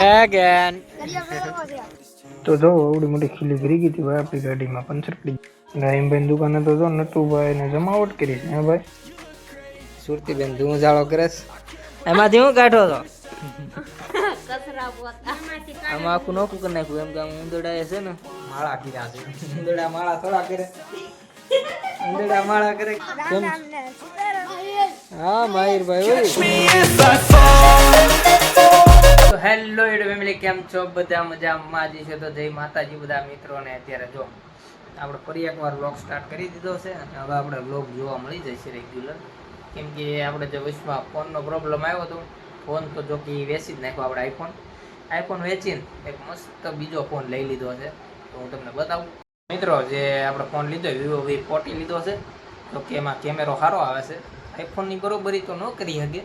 Again. તો જો આવડી મોટી ખીલી ભરી ગઈ હતી ભાઈ આપણી ગાડીમાં પંચર પડી રાહીમભાઈ દુકાને તો જો નટુભાઈ ને જમાવટ કરી છે હે ભાઈ સુરતી બેન ધૂંઝાળો કરે છે એમાંથી હું કાઢો તો આમાં આખું નોખું કરી નાખ્યું એમ કે આમ ઉંદરડા છે ને માળા કર્યા છે ઉંદરડા માળા થોડા કરે ઉંદરડા માળા કરે કેમ હા માહિરભાઈ તો હેલો યુટ્યુબ ફેમિલી કેમ છો બધા મજામાં જ છે તો જય માતાજી બધા મિત્રોને અત્યારે જો આપણે ફરી એકવાર વ્લોગ સ્ટાર્ટ કરી દીધો છે અને હવે આપણે વ્લોગ જોવા મળી જશે રેગ્યુલર કેમ કે આપણે જે વચમાં ફોનનો પ્રોબ્લેમ આવ્યો હતો ફોન તો જો કે વેચી જ નાખ્યો આપણે આઈફોન વેચીને એક મસ્ત બીજો ફોન લઈ લીધો છે તો હું તમને બતાવું મિત્રો જે આપણે ફોન લીધો વિવો V40 લીધો છે તો કે એમાં કેમેરો સારો આવે છે આઈફોનની બરોબરી તો ન કરી શકે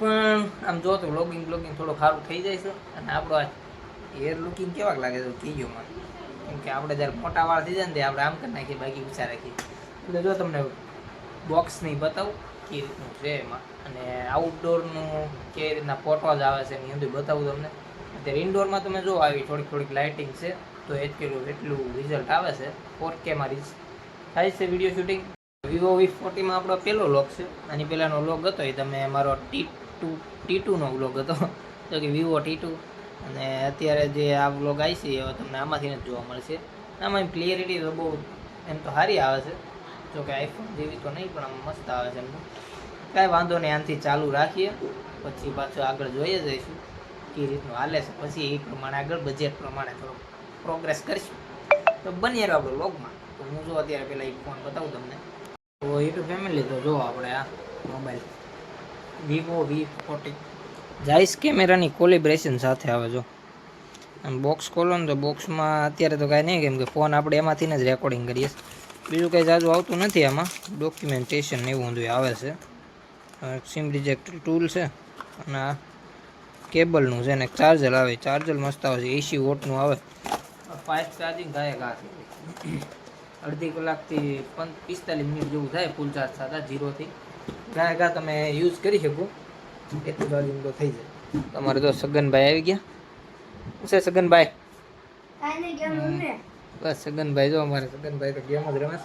પણ આમ જો તો બ્લોગિંગ થોડું સારું થઈ જાય છે અને આપણો આ હેર લુકિંગ કેવાક લાગે છે કીજો મને કેમ કે આપણે જ્યારે મોટા વાળ થઈ જાય ને આપણે આમ કરી નાખીએ બાકી ઊંચા રાખીએ એટલે જો તમને બોક્સની બતાવું કે રીતનું છે એમાં અને આઉટડોરનું કે રીતના ફોટોઝ આવે છે એની અંદર બતાવું તમને અત્યારે ઇન્ડોરમાં તમે જો આવી થોડીક લાઇટિંગ છે તો એટલું રિઝલ્ટ આવે છે 4K માં થાય છે વિડીયો શૂટિંગ વિવો V40 માં આપણો પહેલો વ્લોગ છે આની પહેલાંનો વ્લોગ હતો એ તમે મારો T2નો વ્લોગ હતો તો કે વિવો T2 અને અત્યારે જે આ વ્લોગ આવી છે એ તમને આમાંથી જ જોવા મળશે આમાં ક્લિયરિટી તો બહુ એમ તો સારી આવે છે જો કે આઈફોન જેવી તો નહીં પણ આમ મસ્ત આવે છે એમનું કાંઈ વાંધો નહીં આનાથી ચાલુ રાખીએ પછી પાછું આગળ જોઈએ જઈશું કે રીતનું હાલે છે પછી એ પ્રમાણે આગળ બજેટ પ્રમાણે થોડો પ્રોગ્રેસ કરીશું તો બની રહ્યો આપણે વ્લોગમાં તો હું જો અત્યારે પહેલાં એક ફોન બતાવું તમને તો યુટ્યુબ ફેમિલી તો જો આપણે આ મોબાઈલ વિવો V40 જાઈસ કેમેરાની કોલિબ્રેશન સાથે આવે જો આમ બોક્સ ખોલો ને તો બોક્સમાં અત્યારે તો કાંઈ નહીં કેમ કે ફોન આપણે એમાંથી જ રેકોર્ડિંગ કરીએ બીજું કંઈ જાજુ આવતું નથી આમાં ડોક્યુમેન્ટેશન એવું બધું આવે છે સિમ રિજેક્ટ ટૂલ છે અને આ કેબલનું છે ને ચાર્જર આવે ચાર્જર મસ્ત આવે છે 80 વોટનું આવે ફાસ્ટ ચાર્જિંગ થાય ઘા અડધી કલાકથી 45 મિનિટ જેવું થાય ફૂલ ચાર્જ થતા 0 થી ઘા તમે યુઝ કરી શકો એટલું ચાર્જિંગ તો થઈ જાય તમારે તો સગનભાઈ આવી ગયા છે સગનભાઈ બસ સગનભાઈ જો અમારે સગનભાઈ તો ગેમ જ રમે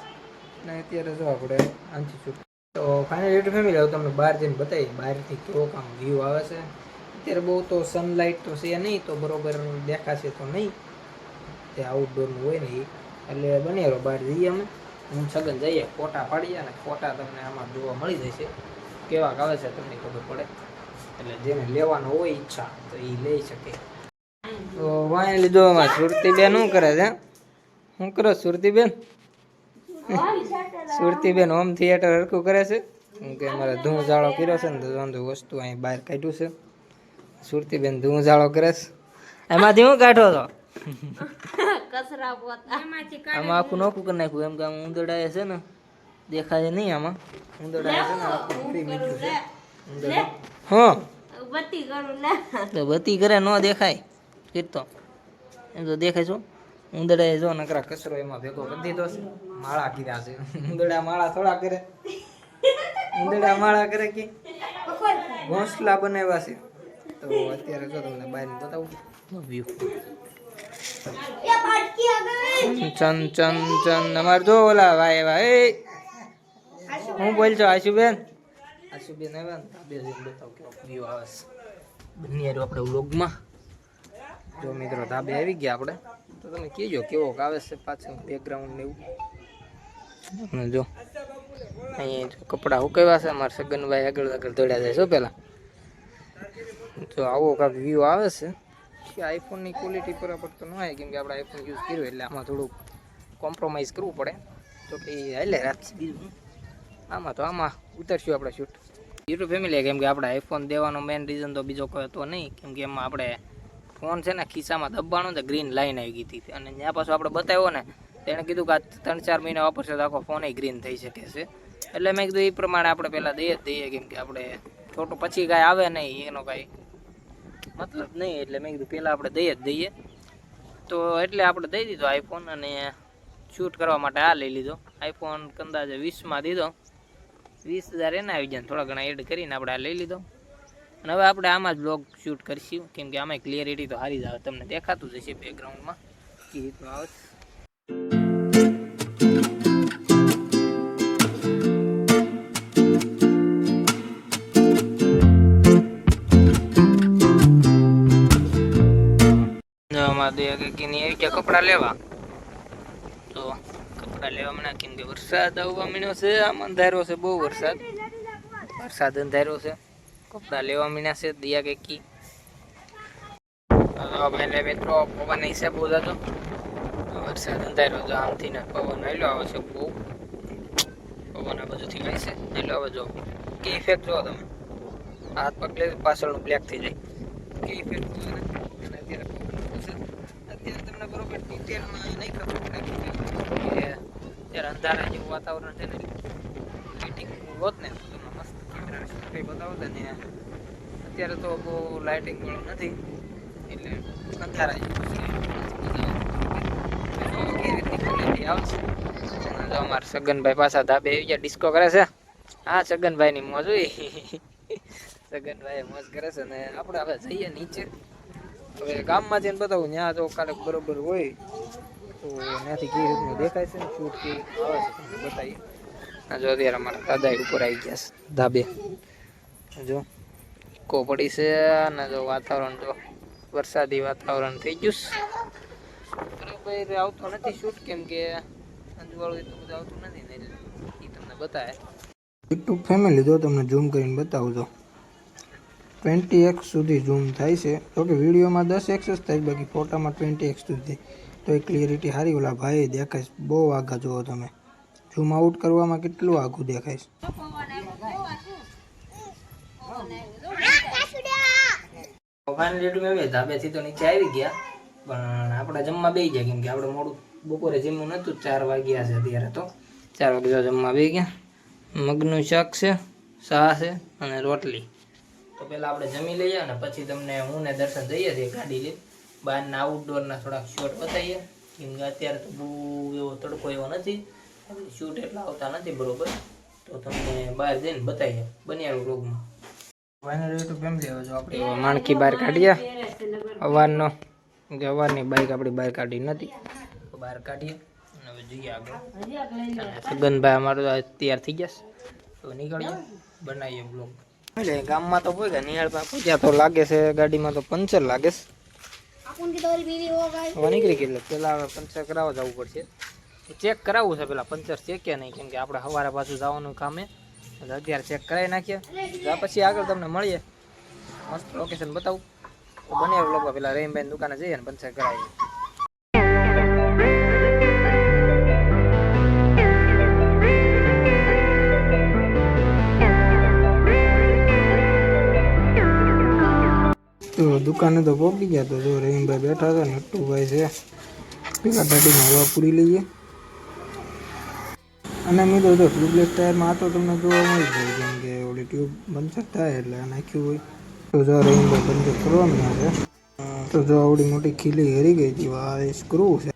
ને અત્યારે જો આપણે આંચી છૂટ તો ફાઇનલ યુટ્યુબ ફેમિલી હવે તમને બહાર જઈને બતાવી બહારથી કેવો કામ વ્યૂ આવે છે અત્યારે બહુ તો સનલાઇટ તો છે નહીં તો બરોબર દેખાશે તો નહીં તે આઉટડોરનું હોય ને એટલે બની રહ્યો બહાર જઈએ અમે હું સગન જઈએ ફોટા પાડીએ અને ફોટા તમને આમાં જોવા મળી જશે કેવાક આવે છે તમને ખબર પડે એટલે જેને લેવાનો હોય ઈચ્છા તો એ લઈ શકે તો વાંઈ લીધો એમાં સુરતીબેન શું કરે છે શું કરો સુરતીબેન સુરતીબેન હોમ થિયેટર હરખું કરે છે કેમ કે અમારે ધૂંઝાળો કર્યો છે ને તો વાંધો વસ્તુ અહીં બહાર કાઢ્યું છે સુરતીબેન ધૂંઝાળો કરે છે એમાંથી હું કાઢો તો આમાં આખું નોખું કરી નાખ્યું એમ કે આમ ઉંદરડા છે ને દેખાય નહીં આમાં ઉંદરડા છે ને આખું ઉડી મીઠું છે ઉંદરડા હા તો બત્તી કરે ન દેખાય કીધો એમ તો દેખાય છો ઉંદરડા જો નકરા કચરો એમાં ભેગો કરી દીધો છે માળા કર્યા છે ઉંદરડા માળા થોડા કરે ઉંદરડા માળા કરે કે ઘોંસલા બનાવ્યા છે તો અત્યારે જો તમને બહાર બતાવું વ્યૂ ચન અમારે જો ઓલા ભાઈ ભાઈ હું બોલ છો આશુબેન આવ્યા ને બે બતાવ કેવો વ્યૂ આવે છે બની આપણે વ્લોગમાં જો મિત્રો ધાબે આવી ગયા આપણે તો તમે કહેજો કેવો આવે છે પાછળ બેકગ્રાઉન્ડ ને એવું જો અહીંયા કપડાં સુકાવ્યા છે અમારા સગનભાઈ આગળ દોડ્યા જાય છો પેલા જો આવો કાંક વ્યૂ આવે છે આઈફોનની ક્વોલિટી પર તો ન આવે કેમ કે આપણે આઈફોન યુઝ કર્યો એટલે આમાં થોડુંક કોમ્પ્રોમાઇઝ કરવું પડે તો કે હાલે રાખશે બીજું આમાં ઉતરશું આપણે શૂટ યુટ્યુબ ફેમિલી કેમ કે આપણે આઈફોન દેવાનો મેઇન રીઝન તો બીજો કોઈ હતો નહીં કેમ કે એમાં આપણે ફોન છે ને ખિસ્સામાં દબાણો તો ગ્રીન લાઈન આવી ગઈ હતી અને ત્યાં પાછું આપણે બતાવ્યો ને તેણે કીધું કે આ 3-4 મહિના વાપરશે તો આખો ફોન ગ્રીન થઈ શકે છે એટલે મેં કીધું એ પ્રમાણે આપણે પહેલાં દઈએ કેમ કે આપણે છોટું પછી કાંઈ આવે નહીં એનો કાંઈ મતલબ નહીં એટલે મેં કીધું પહેલાં આપણે દઈએ તો એટલે આપણે દઈ દીધો આઈફોન અને શૂટ કરવા માટે આ લઈ લીધો આઈફોન અંદાજે 20માં દીધો 20,000 એના આવી જાય થોડા ઘણા એડ કરીને આપણે આ લઈ લીધો અને હવે આપણે આમાં જ બ્લોગ શૂટ કરીશું, કેમ કે આમાં ક્લિયરિટી તો સારી જ આવે, તમને દેખાતું જ હશે બેકગ્રાઉન્ડમાં કે રીતનું આવે. કપડા લેવા તો કપડા લેવા મને કેમ કે વરસાદ આવવા મીણ્યો છે, આમ અંધારો છે, બહુ વરસાદ અંધારો છે. કપડા લેવા મીણ્યા છે દિયા કેકી. એટલે મિત્રો પવન હિસાબ બહુ હતો, વરસાદ અંધારો તો આમથી ને પવન હેલો આવે છે, બહુ પવન આ બધુંથી ગઈ છે. એટલે હવે જો કે ઇફેક્ટ જો તમે હાથ પગ લે પાછળનું બ્લેક થઈ જાય, કે ઇફેક્ટ અત્યારે તમને બરોબર ડિટેલમાં નહીં ખબર પડે કે અત્યારે અંધારા જેવું વાતાવરણ છે ને, લાઇટિંગ હોત ને તો તમને મસ્ત કેમેરા બતાવતા ને. અત્યારે તો બહુ લાઇટિંગ વાળું નથી, એટલે અંધારા જેવું છે. આવશે તો અમારા સગનભાઈ પાછા ધાબે આવી ગયા, ડિસ્કો કરે છે. હા, સગનભાઈની મોજ હોય. સગનભાઈ મોજ કરે છે ને આપણે હવે જઈએ નીચે. હવે ગામમાં જઈને બતાવું, ત્યાં તો કાલે બરોબર હોય તો ત્યાંથી કેવી રીતનું દેખાય છે ને શૂટ કેવી આવે છે બતાવીએ. જો અત્યારે અમારા દાદા ઉપર આવી ગયા છે ધાબે, જો કો પડી છે અને જો વાતાવરણ જો વરસાદી વાતાવરણ થઈ ગયું બરોબર. આવતો નથી શૂટ, કેમ કે અંજવાળું એટલું બધું આવતું નથી ને, એ તમને બતાવે. યુટ્યુબ ફેમિલી જો તમને ઝૂમ કરીને બતાવું તો 20x સુધી ઝૂમ થાય છે. તો કે વિડીયોમાં 10x જ થાય, બાકી ફોટામાં 20x સુધી થાય. તો એ ક્લિયરિટી સારી, ઓલા ભાઈ દેખાય બહુ આગા જુઓ તમે, ઝૂમ આઉટ કરવામાં કેટલું આઘું દેખાય છે. ધાબેથી તો નીચે આવી ગયા, પણ આપણે જમવા બેસી ગયા, કેમ કે આપણે મોડું બપોરે જમવું નતું. 4 વાગ્યા છે અત્યારે, તો 4 વાગે જમવા બેસી ગયા. મગનું શાક છે, શાહ છે અને રોટલી. તો પહેલાં આપણે જમી લઈએ અને પછી તમને હું ને દર્શન જઈએ છીએ ગાડી લઈ બહારના આઉટડોરના થોડાક શોટ બતાવીએ, કેમ કે અત્યારે તો બહુ એવો તડકો એવો નથી, શૂટ એટલા આવતા નથી બરોબર. તો તમને બહાર જઈને બતાવીએ, બન્યા રોગમાં. ફાઇનલ યુટ્યુબ ફેમિલી હવે જો આપણે માણકી બહાર કાઢીએ અવારનો, કે અવારની બાઇક આપણી બહાર કાઢી નથી, તો બહાર કાઢીએ અને હવે જઈએ આગળ. સગનભાઈ અમારું તૈયાર થઈ ગયા તો નીકળીએ, બનાવીએ બ્લોગ. એટલે ગામમાં તો કોઈ નિહાળમાં પૂછ્યા તો લાગે છે ગાડીમાં તો પંચર લાગે છે. હવે નીકળી ગઈ, એટલે પેલા પંચર કરાવવા જવું પડશે, ચેક કરાવવું છે પેલા પંચર છે કે નહીં, કેમ કે આપણે સવારે પાછું જવાનું કામે, અત્યારે ચેક કરાવી નાખીએ. ત્યાર પછી આગળ તમને મળીએ, મસ્ત લોકેશન બતાવું. તો બને લોકો પેલા રહીમભાઈ દુકાને જઈએ ને પંચર કરાવીએ. તો દુકાને તો પહોંચી ગયા. તો જો રહીમભાઈ બેઠા હતા, નટ્ટુભાઈ છે, પેલા ગાડીમાં હવા પૂરી લઈએ. અને મિત્રો જો ટ્યુબલેસ ટાયરમાં આ તો તમને જોવા મળી જાય, કેમ કે ઓલી ટ્યુબ પંચર થાય એટલે નાખ્યું હોય. તો જો રહીમભાઈ પંચર કરવાનું છે. તો જો આવડી મોટી ખીલી હરી ગઈ હતી, આ સ્ક્રૂ છે.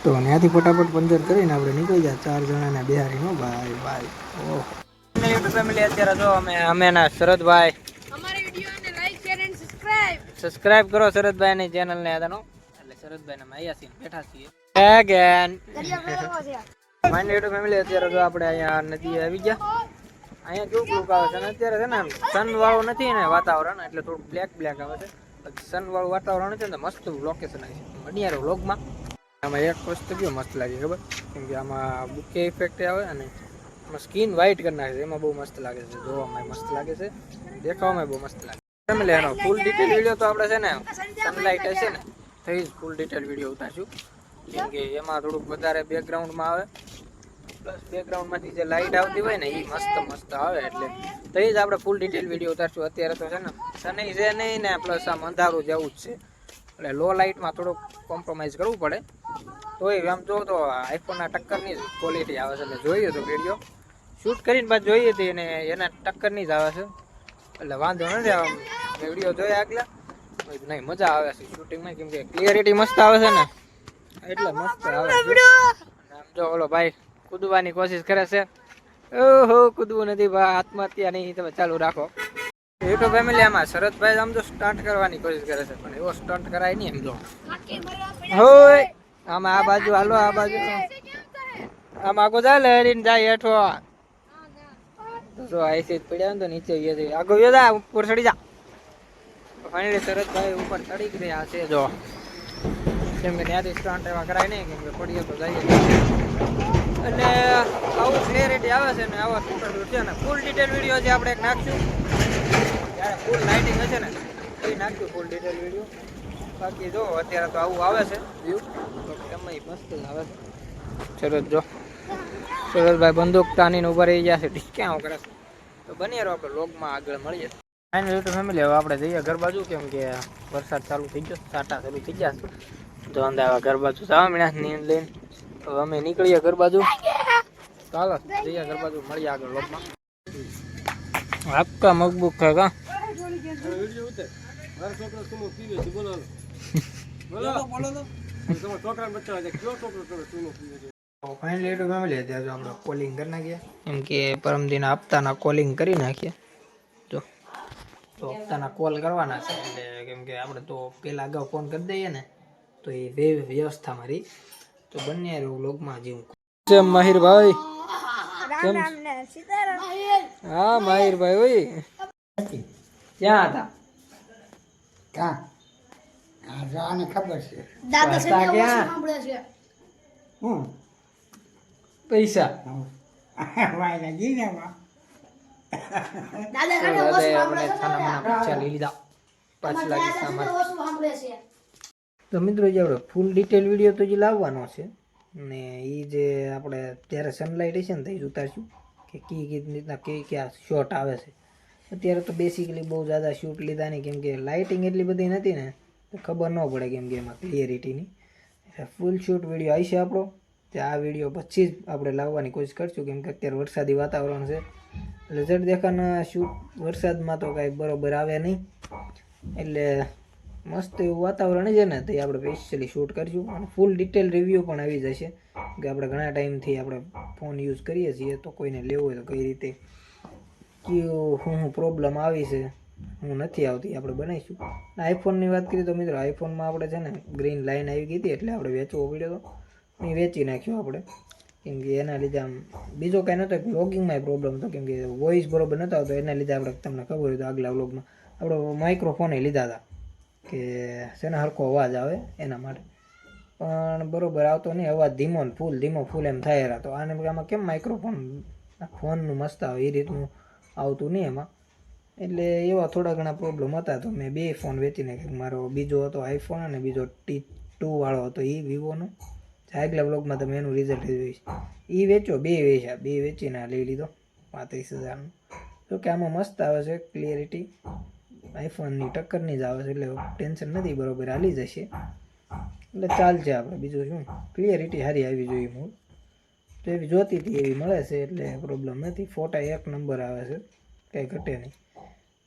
તો ત્યાંથી ફટાફટ પંચર કરીને આપણે નીકળી જાય 4 જણાને બિહારીનો. ભાઈ ભાઈ ઓહો ફેમિલી અત્યારે જો અમે ના શરદભાઈ સબસ્ક્રાઇબ કરો શરદભાઈ ની ચેનલ ને, એટલે શરદભાઈ ને અહીંયા છીએ બેઠા છીએ અગેન. માઇન્ડ યુટ્યુબ ફેમિલી અત્યારે તો આપણે અહીંયા નદી આવી ગયા. અહીંયા કેવું લુક આવે છે ને અત્યારે છે ને સન વાળું નથી ને વાતાવરણ, એટલે થોડું બ્લેક આવે છે. સન વાળું વાતાવરણ છે ને મસ્ત લોકેશન આવી છે બન્યા વ્લોગમાં. આમાં એક વસ્તુ કેવું મસ્ત લાગે ખબર, કેમ કે આમાં બુકે ઇફેક્ટ આવે અને આમાં સ્કિન વ્હાઇટ કરી નાખે છે, એમાં બહુ મસ્ત લાગે છે, જોવામાં મસ્ત લાગે છે, દેખાવામાં બહુ મસ્ત લાગે. ફેમિલી એનો ફૂલ ડિટેલ વિડીયો તો આપણે છે ને સનલાઇટ હશે ને થઈ જ ફૂલ ડિટેલ વિડીયો ઉતારશું, કેમ કે એમાં થોડુંક વધારે બેકગ્રાઉન્ડમાં આવે, પ્લસ બેકગ્રાઉન્ડમાંથી જે લાઇટ આવતી હોય ને એ મસ્ત આવે, એટલે થઈ જ આપણે ફૂલ ડિટેલ વિડીયો ઉતારશું. અત્યારે તો છે ને સનઈ છે નહીં ને, પ્લસ આમ અંધારું જેવું જ છે, એટલે લો લાઇટમાં થોડુંક કોમ્પ્રોમાઇઝ કરવું પડે. તોય આમ જો તો આઈફોનના ટક્કરની જ ક્વોલિટી આવે છે, એટલે જોઈએ તો વિડીયો શૂટ કરીને પાછું જોઈએ તો એના ટક્કરની જ આવે છે, એટલે વાંધો નથી. આમ વિડીયો જોયા આગલા નહીં મજા આવે છે શૂટિંગમાં, કેમ કે ક્લિયરિટી મસ્ત આવે છે ને, એટલે મસ્ત આવે છે. આમ જો ઓલો ભાઈ કૂદવાની કોશિશ કરે છે, ઓહો કૂદવું નથી ભાઈ, આત્મહત્યા નહીં, તમે ચાલુ રાખો. યુટ્યુબ ફેમિલી આમાં શરદભાઈ આમ તો સ્ટન્ટ કરવાની કોશિશ કરે છે પણ એવો સ્ટન્ટ કરાય નહીં એમ તો હોય આમાં આ બાજુ હાલો આ બાજુ આમ આગો જાય લહેરીને જાય હેઠો તો આઈસી પડ્યા ને તો નીચે આગો યો જા ઉપર ચડી જા ફાઇનલી શરદભાઈ ઉપર ચડી ગયા છે જો કેમ કે ત્યાંથી સ્ટન્ટ એવા કરાય નહીં કેમ કે પડીએ તો જઈએ એટલે આવું ક્લિયરિટી આવે છે ને આવા સુપર છે ને ફૂલ ડિટેલ વિડીયો જે આપણે એક નાખશું જ્યારે ફૂલ લાઇટિંગ હશે ને એ નાખ્યું ફૂલ ડિટેલ વિડીયો બાકી જો અત્યારે તો આવું આવે છે વ્યૂ તો એમાં મસ્ત આવે છે શરદ જો શરદભાઈ બંદૂક તાનીને ઉભા રહી ગયા છે ક્યાં કરે છે તો બની રહો આપણે લોગમાં આગળ મળીએ ફાઇનલ યુટ્યુબ ફેમિલી હવે આપણે જઈએ ઘર બાજુ કેમ કે વરસાદ ચાલુ થઈ ગયો સાટા ચાલુ થઈ ગયા છે તો અંદાવા ઘર બાજુ જવા મળ્યા નીંદ લઈને તો અમે નીકળીએ ઘર બાજુ ચાલો જઈએ ઘર બાજુ મળીએ આગળ લોગમાં આપકા મકબૂક ખાગા ફાઇનલી યુટ્યુબ ફેમિલી અત્યારે આપણે કોલિંગ કરી નાખીએ એમ કે પરમદિન હપ્તાના કોલિંગ કરી નાખીએ જો તો હપ્તાના કોલ કરવાના છે એટલે કેમ કે આપણે તો પહેલાં અગાઉ ફોન કરી દઈએ ને તો એ બે વ્યવસ્થા મારી તો બંને વ્લોગમાં જેવું છે માહિરભાઈ હા માહિરભાઈ ઓય ક્યાં હતા ક્યાં ખબર છે હતા ક્યાં પૈસા તો મિત્રો જે આપણે ફૂલ ડિટેલ વિડીયો તો જે લાવવાનો છે ને એ જે આપણે ત્યારે સનલાઇટ હશે ને તો એ ઉતારશું કે કઈ રીતના ક્યાં શોટ આવે છે અત્યારે તો બેસિકલી બહુ જ્યાદા શૂટ લીધા નહીં કેમ કે લાઇટિંગ એટલી બધી નથી ને તો ખબર ન પડે કેમ કે એમાં ક્લિયરિટીની ફૂલ શૂટ વિડીયો આવશે આપણો તે આ વિડીયો પછી જ આપણે લાવવાની કોશિશ કરશું કેમ કે અત્યારે વરસાદી વાતાવરણ છે એટલે જડ દેખાના શૂટ વરસાદમાં તો કાંઈ બરોબર આવે નહીં એટલે મસ્ત એવું વાતાવરણ છે ને તો એ આપણે સ્પેશિયલી શૂટ કરીશું અને ફૂલ ડિટેલ રિવ્યૂ પણ આવી જશે કે આપણે ઘણા ટાઈમથી આપણે ફોન યુઝ કરીએ છીએ તો કોઈને લેવો હોય તો કઈ રીતે કયું શું પ્રોબ્લેમ આવી છે હું નથી આવતી આપણે બનાવીશું આઈફોનની વાત કરીએ તો મિત્રો આઈફોનમાં આપણે છે ને ગ્રીન લાઇન આવી ગઈ હતી એટલે આપણે વેચવો પડ્યો હતો એ વેચી નાખ્યો આપણે કેમ કે એના લીધે આમ બીજો કાંઈ નહોતો વ્લોગિંગમાં પ્રોબ્લેમ હતો કેમ કે વોઇસ બરોબર નહોતો આવતો એના લીધે આપણે તમને ખબર હોય તો આગલા વ્લોગમાં આપણે માઇક્રોફોને લીધા હતા કે શેના હરખો અવાજ આવે એના માટે પણ બરોબર આવતો નહીં અવાજ ધીમો ને ફૂલ એમ થાય રહ્યા તો આને આમાં કેમ માઇક્રોફોન ફોનનું મસ્ત આવે એ રીતનું આવતું નહીં એમાં એટલે એવા થોડા ઘણા પ્રોબ્લેમ હતા તો મેં બે ફોન વેચી નાખ્યા મારો બીજો હતો આઈફોન અને બીજો T2 વાળો હતો એ વિવોનો આગલા વ્લોગમાં તમે એનું રિઝલ્ટ જોઈશ એ વેચો બે વેચીને લઈ લીધો 35,000નો તો કે આમાં મસ્ત આવે છે ક્લિયરિટી આઈફોનની ટક્કરની જ આવે છે એટલે ટેન્શન નથી બરોબર હાલી જશે એટલે ચાલશે આપણે બીજું શું ક્લિયરિટી સારી આવી જોઈએ મૂળ તો એવી જોતી હતી એવી મળે છે એટલે પ્રોબ્લેમ નથી ફોટા એક નંબર આવે છે કંઈ ઘટે નહીં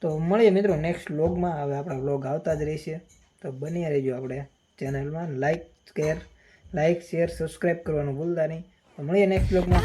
તો મળીએ મિત્રો નેક્સ્ટ વ્લોગમાં હવે આપણા વ્લોગ આવતા જ રહેશે તો બની રહેજો આપણે ચેનલમાં લાઈક શેર સબસ્ક્રાઈબ કરવાનું ભૂલતા નહીં તો મળીએ નેક્સ્ટ વ્લોગમાં